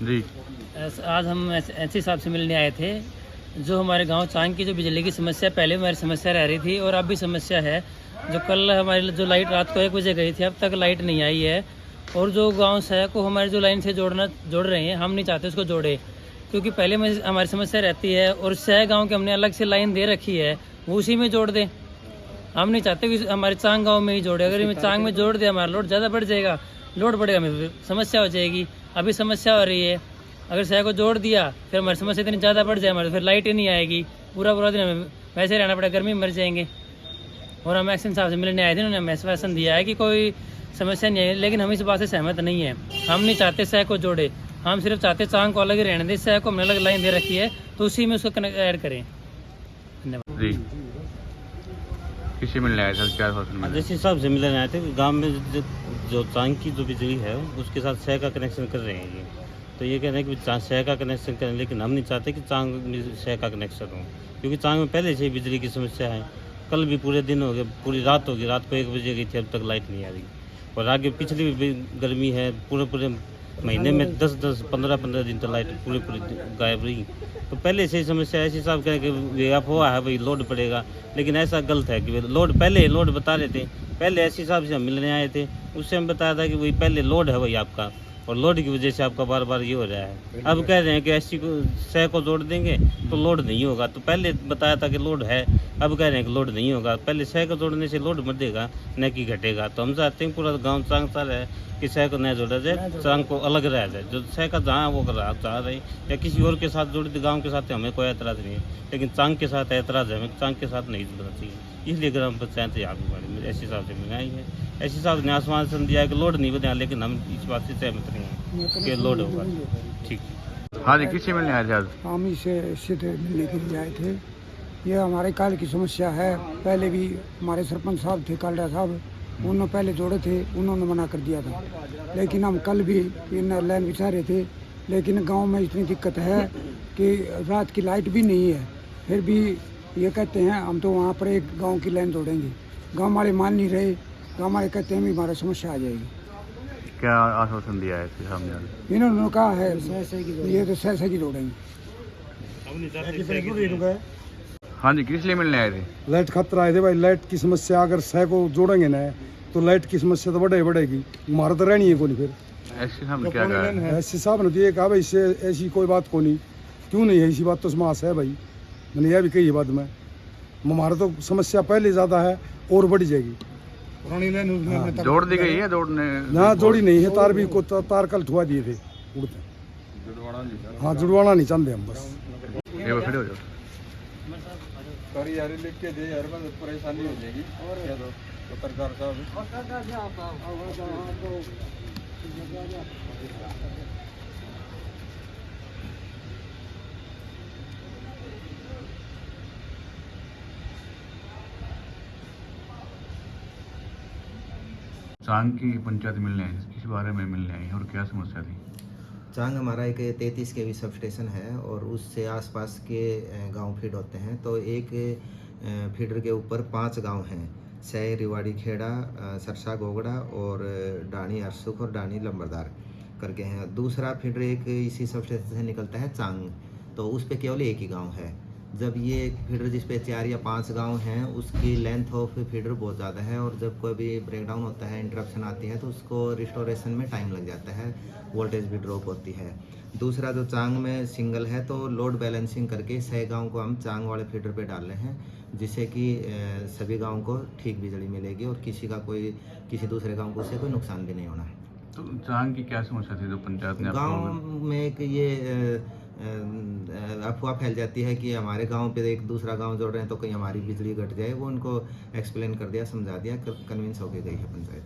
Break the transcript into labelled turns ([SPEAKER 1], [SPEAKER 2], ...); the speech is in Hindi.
[SPEAKER 1] जी।
[SPEAKER 2] आज हम एससी साहब से मिलने आए थे। जो हमारे गांव चांग की जो बिजली की समस्या पहले हमारी समस्या रह रही थी और अब भी समस्या है। जो कल हमारी जो लाइट रात को 1 बजे गई थी, अब तक लाइट नहीं आई है। और जो गांव शहर को हमारी जो लाइन से जोड़ रहे हैं, हम नहीं चाहते उसको जोड़े, क्योंकि पहले में हमारी समस्या रहती है और शहर गाँव के हमने अलग से लाइन दे रखी है, वो उसी में जोड़ दें। हम नहीं चाहते कि हमारे चांग गाँव में ही जोड़े। अगर हमें चांग में जोड़ दे, हमारा लोड ज़्यादा बढ़ जाएगा, लोड बढ़ेगा, हमें समस्या हो जाएगी। अभी समस्या हो रही है, अगर शहर को जोड़ दिया फिर हमारी समस्या इतनी ज़्यादा बढ़ जाए, हमारे फिर लाइट ही नहीं आएगी, पूरा दिन हमें वैसे ही रहना पड़ेगा, गर्मी में मर जाएंगे। और हम एक्शन साहब से मिलने आए थे, उन्होंने हमें आश्वासन दिया है कि कोई समस्या नहीं है, लेकिन हम इस बात से सहमत नहीं है। हम नहीं चाहते शहर को जोड़े, हम सिर्फ चाहते चांग को अलग ही रहने दें। शहर को हमने अलग लाइन दे रखी है, तो उसी में उसको ऐड करें। धन्यवाद
[SPEAKER 1] जी। किसी मिलने आए सर, क्या आश्वासन मिला?
[SPEAKER 3] जिस हिसाब से मिलने आए थे, गांव में जो चांग की जो बिजली है उसके साथ शहर का कनेक्शन कर रहे हैं ये। तो ये कह रहे हैं कि शहर का कनेक्शन करें, लेकिन हम नहीं चाहते कि चांग में शहर का कनेक्शन हो, क्योंकि चांग में पहले से ही बिजली की समस्या है। कल भी पूरे दिन हो गए, पूरी रात हो गई, रात को 1 बजे गई थी, अब तक लाइट नहीं आ रही। और आगे पिछली भी गर्मी है, पूरे महीने में 10-10, 15-15 दिन तो लाइट पूरे गायब रही। तो पहले से ही समस्या ऐसी साहब कहें कि अफवाह है भाई लोड पड़ेगा, लेकिन ऐसा गलत है कि लोड पहले लोड बता रहे थे। पहले ऐसी साहब से हम मिलने आए थे, उससे हम बताया था कि वही पहले लोड है वही आपका, और लोड की वजह से आपका बार बार ये हो रहा है। अब कह रहे हैं कि एससी को शह को जोड़ देंगे तो लोड नहीं होगा। तो पहले बताया था कि लोड है, अब कह रहे हैं कि लोड नहीं होगा। पहले शह को जोड़ने से लोड बढ़ेगा न कि घटेगा। तो हम चाहते हैं पूरा गाँव चांग सा रहे कि शह को न जोड़ा जाए, चांग को अलग रह जाए। जो शह का जहाँ वो चाह रहे या किसी और के साथ जोड़ दे गाँव के साथ, हमें कोई एतराज़ नहीं है, लेकिन चांग के साथ एतराज़ है, हमें चांग के साथ नहीं जुड़ना चाहिए। इसलिए ग्राम पंचायत यहाँ के बारे में एससी साहब से मिलाई है। एससी साहब ने आश्वासन दिया है कि लोड नहीं बना, लेकिन हम इस बात से सहमत नहीं हैं कि लोड होगा। ठीक।
[SPEAKER 1] हाँ जी, किसी मिलने आए थे आज?
[SPEAKER 4] हम इसे मिलने के लिए आए थे। ये हमारे काल की समस्या है। पहले भी हमारे सरपंच साहब थे, कालरा साहब, उन्होंने पहले जोड़े थे, उन्होंने मना कर दिया था। लेकिन हम कल भी इन लाइन बिछा रहे थे, लेकिन गांव में इतनी दिक्कत है कि रात की लाइट भी नहीं है। फिर भी ये कहते हैं हम तो वहाँ पर एक गांव की लाइन जोड़ेंगे। गांव वाले मान नहीं रहे, गांव वाले कहते हैं भी हमारा समस्या आ जाएगी।
[SPEAKER 1] क्या आश्वासन दिया है सामने?
[SPEAKER 4] इन्होंने कहा है ये तो सह की जोड़ेंगे।
[SPEAKER 1] हाँ जी, किस लिए मिलने आए थे?
[SPEAKER 5] लाइट खतरा आए थे भाई। लाइट की समस्या अगर शह को जोड़ेंगे ना तो लाइट की समस्या तो बढ़ेगी, हमारा तो रहनी है कोई। फिर
[SPEAKER 1] एससी साहब ने क्या कहा है?
[SPEAKER 5] एससी साहब ने तो ये कहा भाई इससे ऐसी कोई बात को नहीं, क्यों नहीं है ऐसी बात तो समास है भाई। मैंने यह भी कही है बाद में, हमारा तो समस्या पहले ज़्यादा है और बढ़ जाएगी।
[SPEAKER 1] जोड़ दी गई है? जोड़ने
[SPEAKER 5] ना जोड़ी नहीं है, तार भी को तार कल ठुआ दिए थे उड़ते। हाँ, जुड़वाना नहीं चाहते हम बस।
[SPEAKER 1] ये वो खड़े हो जाओ।
[SPEAKER 6] यार लिख के दे यार, बस परेशानी हो जाएगी। और क्या दो पत्रकार साहब
[SPEAKER 1] चांग की पंचायत मिलने आई, किस बारे में मिलने आई और क्या समस्या थी?
[SPEAKER 7] चांग हमारा एक 33 केवी सब स्टेशन है और उससे आसपास के गांव फीड होते हैं। तो एक फीडर के ऊपर 5 गांव हैं, सै, रिवाड़ी खेड़ा, सरसा गोगड़ा और डाणी अरसुख और डाणी लंबरदार करके हैं। दूसरा फीडर एक इसी सब स्टेशन से निकलता है चांग, तो उस पर केवल एक ही गाँव है। जब ये फीडर जिस पे 4 या 5 गांव हैं, उसकी लेंथ ऑफ फीडर बहुत ज़्यादा है और जब कोई भी ब्रेकडाउन होता है, इंटरप्शन आती है, तो उसको रिस्टोरेशन में टाइम लग जाता है, वोल्टेज भी ड्रॉप होती है। दूसरा जो चांग में सिंगल है, तो लोड बैलेंसिंग करके 6 गाँव को हम चांग वाले फीडर पे डाल रहे हैं, जिससे कि सभी गाँव को ठीक बिजली मिलेगी और किसी दूसरे गाँव को उससे कोई नुकसान भी नहीं होना।
[SPEAKER 1] तो चांग की क्या समस्या थी जो पंचायत ने?
[SPEAKER 7] गाँव में एक ये अफवाह फैल जाती है कि हमारे गांव पे एक दूसरा गांव जोड़ रहे हैं तो कहीं हमारी बिजली घट जाए। वो उनको एक्सप्लेन कर दिया, समझा दिया, कन्विंस होके गई है पंचायत।